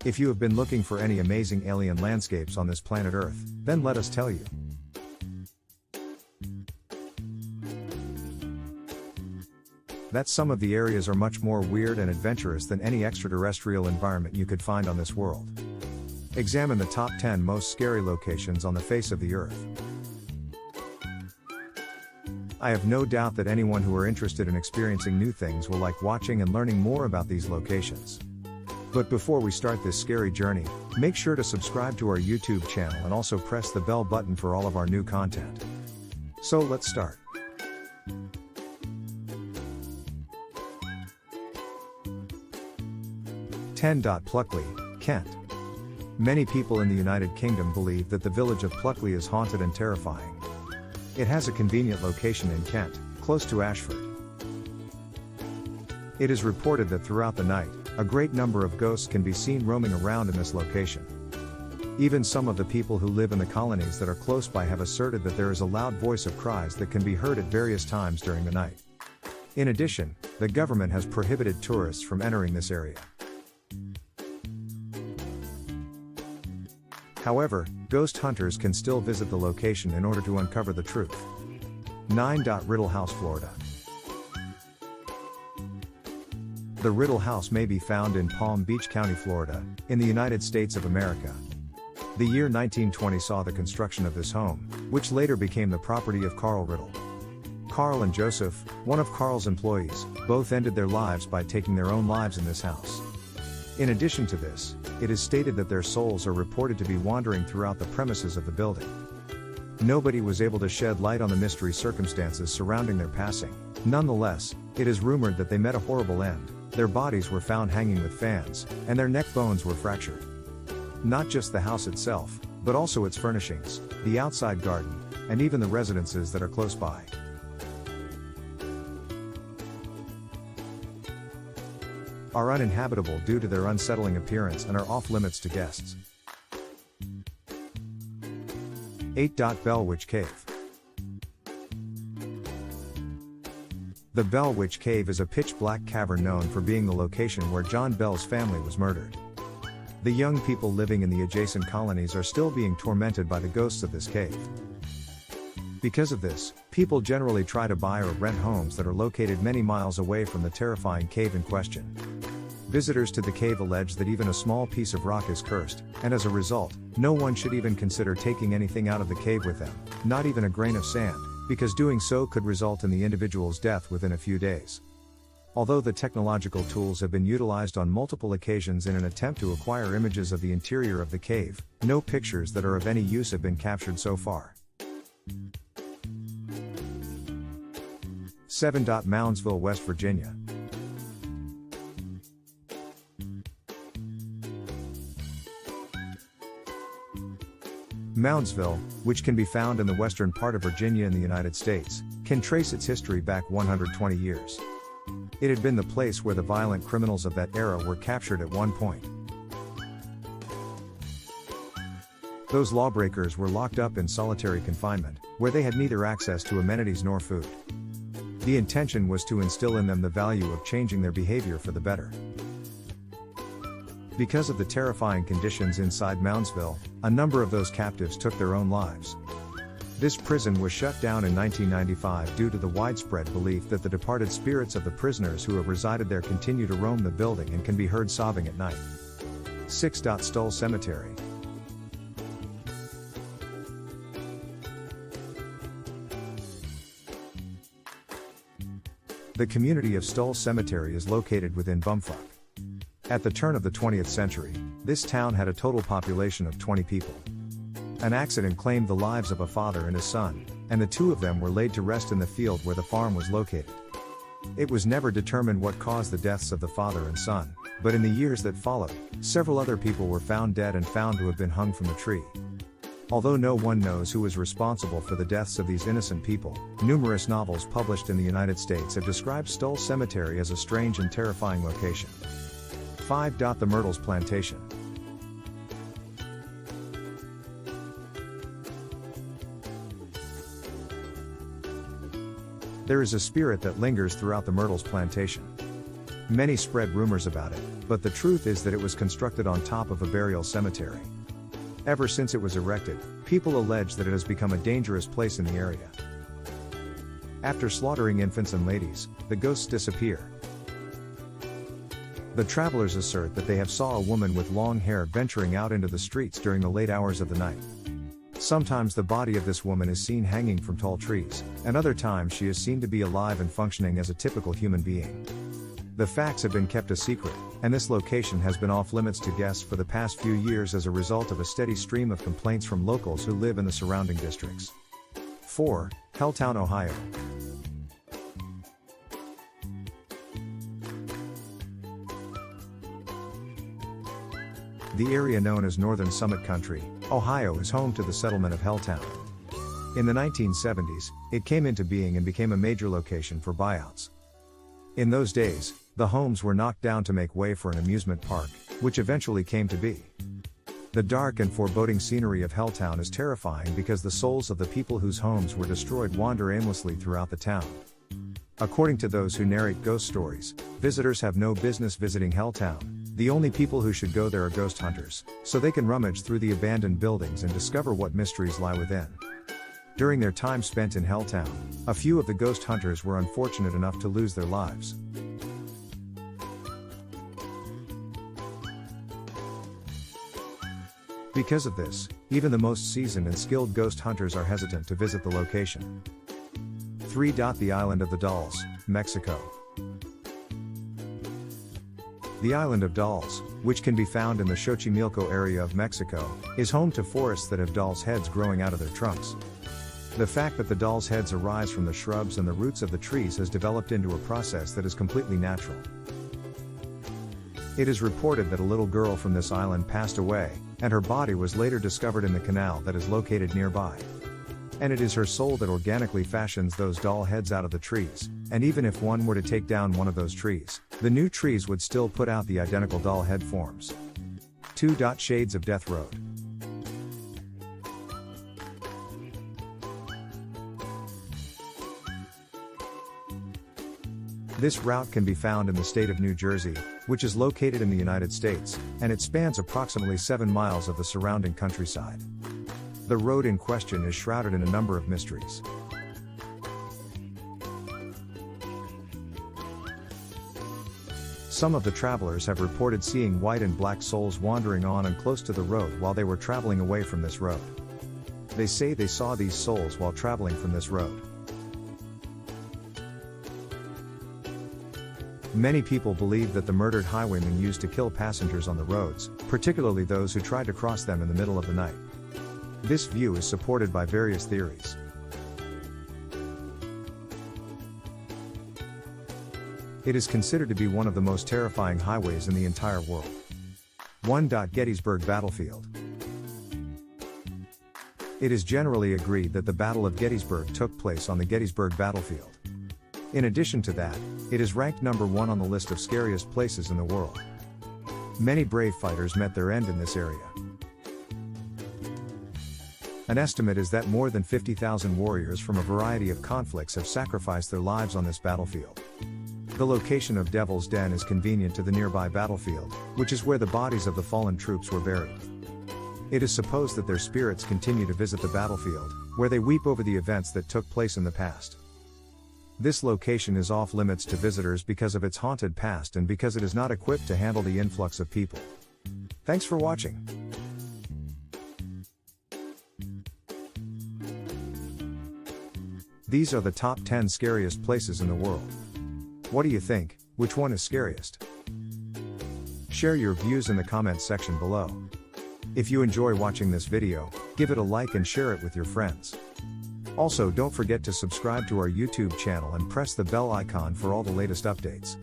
If you have been looking for any amazing alien landscapes on this planet Earth, then let us tell you. That some of the areas are much more weird and adventurous than any extraterrestrial environment you could find on this world. Examine the top 10 most scary locations on the face of the Earth. I have no doubt that anyone who are interested in experiencing new things will like watching and learning more about these locations. But before we start this scary journey, make sure to subscribe to our YouTube channel and also press the bell button for all of our new content. So let's start. 10. Pluckley, Kent. Many people in the United Kingdom believe that the village of Pluckley is haunted and terrifying. It has a convenient location in Kent, close to Ashford. It is reported that throughout the night, a great number of ghosts can be seen roaming around in this location. Even some of the people who live in the colonies that are close by have asserted that there is a loud voice of cries that can be heard at various times during the night. In addition, the government has prohibited tourists from entering this area. However, ghost hunters can still visit the location in order to uncover the truth. 9. Riddle House, Florida. The Riddle House may be found in Palm Beach County, Florida, in the United States of America. The year 1920 saw the construction of this home, which later became the property of Carl Riddle. Carl and Joseph, one of Carl's employees, both ended their lives by taking their own lives in this house. In addition to this, it is stated that their souls are reported to be wandering throughout the premises of the building. Nobody was able to shed light on the mystery circumstances surrounding their passing. Nonetheless, it is rumored that they met a horrible end. Their bodies were found hanging with fans, and their neck bones were fractured. Not just the house itself, but also its furnishings, the outside garden, and even the residences that are close by. Are uninhabitable due to their unsettling appearance and are off limits to guests. 8. Bell Witch Cave. The Bell Witch Cave is a pitch-black cavern known for being the location where John Bell's family was murdered. The young people living in the adjacent colonies are still being tormented by the ghosts of this cave. Because of this, people generally try to buy or rent homes that are located many miles away from the terrifying cave in question. Visitors to the cave allege that even a small piece of rock is cursed, and as a result, no one should even consider taking anything out of the cave with them, not even a grain of sand, because doing so could result in the individual's death within a few days. Although the technological tools have been utilized on multiple occasions in an attempt to acquire images of the interior of the cave, no pictures that are of any use have been captured so far. 7. Moundsville, West Virginia. Moundsville, which can be found in the western part of Virginia in the United States, can trace its history back 120 years. It had been the place where the violent criminals of that era were captured at one point. Those lawbreakers were locked up in solitary confinement, where they had neither access to amenities nor food. The intention was to instill in them the value of changing their behavior for the better. Because of the terrifying conditions inside Moundsville, a number of those captives took their own lives. This prison was shut down in 1995 due to the widespread belief that the departed spirits of the prisoners who have resided there continue to roam the building and can be heard sobbing at night. 6. Stoll Cemetery. The community of Stoll Cemetery is located within Bumfuck. At the turn of the 20th century, this town had a total population of 20 people. An accident claimed the lives of a father and his son, and the two of them were laid to rest in the field where the farm was located. It was never determined what caused the deaths of the father and son, but in the years that followed, several other people were found dead and found to have been hung from the tree. Although no one knows who was responsible for the deaths of these innocent people, numerous novels published in the United States have described Stoll Cemetery as a strange and terrifying location. 5. The Myrtles Plantation. There is a spirit that lingers throughout the Myrtles Plantation. Many spread rumors about it, but the truth is that it was constructed on top of a burial cemetery. Ever since it was erected, people allege that it has become a dangerous place in the area. After slaughtering infants and ladies, the ghosts disappear. The travelers assert that they have saw a woman with long hair venturing out into the streets during the late hours of the night. Sometimes the body of this woman is seen hanging from tall trees, and other times she is seen to be alive and functioning as a typical human being. The facts have been kept a secret, and this location has been off limits to guests for the past few years as a result of a steady stream of complaints from locals who live in the surrounding districts. 4. Helltown, Ohio. The area known as Northern Summit Country, Ohio is home to the settlement of Helltown. In the 1970s, it came into being and became a major location for buyouts. In those days, the homes were knocked down to make way for an amusement park, which eventually came to be. The dark and foreboding scenery of Helltown is terrifying because the souls of the people whose homes were destroyed wander aimlessly throughout the town. According to those who narrate ghost stories, visitors have no business visiting Helltown. The only people who should go there are ghost hunters, so they can rummage through the abandoned buildings and discover what mysteries lie within. During their time spent in Helltown, a few of the ghost hunters were unfortunate enough to lose their lives. Because of this, even the most seasoned and skilled ghost hunters are hesitant to visit the location. 3. The Island of the Dolls, Mexico. The island of Dolls, which can be found in the Xochimilco area of Mexico, is home to forests that have dolls' heads growing out of their trunks. The fact that the dolls' heads arise from the shrubs and the roots of the trees has developed into a process that is completely natural. It is reported that a little girl from this island passed away, and her body was later discovered in the canal that is located nearby. And it is her soul that organically fashions those doll heads out of the trees, and even if one were to take down one of those trees, the new trees would still put out the identical doll head forms. 2. Shades of Death Road. This route can be found in the state of New Jersey, which is located in the United States, and it spans approximately 7 miles of the surrounding countryside. The road in question is shrouded in a number of mysteries. Some of the travelers have reported seeing white and black souls wandering on and close to the road while they were traveling away from this road. They say they saw these souls while traveling from this road. Many people believe that the murdered highwaymen used to kill passengers on the roads, particularly those who tried to cross them in the middle of the night. This view is supported by various theories. It is considered to be one of the most terrifying highways in the entire world. 1. Gettysburg Battlefield. It is generally agreed that the Battle of Gettysburg took place on the Gettysburg Battlefield. In addition to that, it is ranked number 1 on the list of scariest places in the world. Many brave fighters met their end in this area. An estimate is that more than 50,000 warriors from a variety of conflicts have sacrificed their lives on this battlefield. The location of Devil's Den is convenient to the nearby battlefield, which is where the bodies of the fallen troops were buried. It is supposed that their spirits continue to visit the battlefield, where they weep over the events that took place in the past. This location is off limits to visitors because of its haunted past and because it is not equipped to handle the influx of people. Thanks for watching. These are the top 10 scariest places in the world. What do you think? Which one is scariest? Share your views in the comments section below. If you enjoy watching this video, give it a like and share it with your friends. Also, don't forget to subscribe to our YouTube channel and press the bell icon for all the latest updates.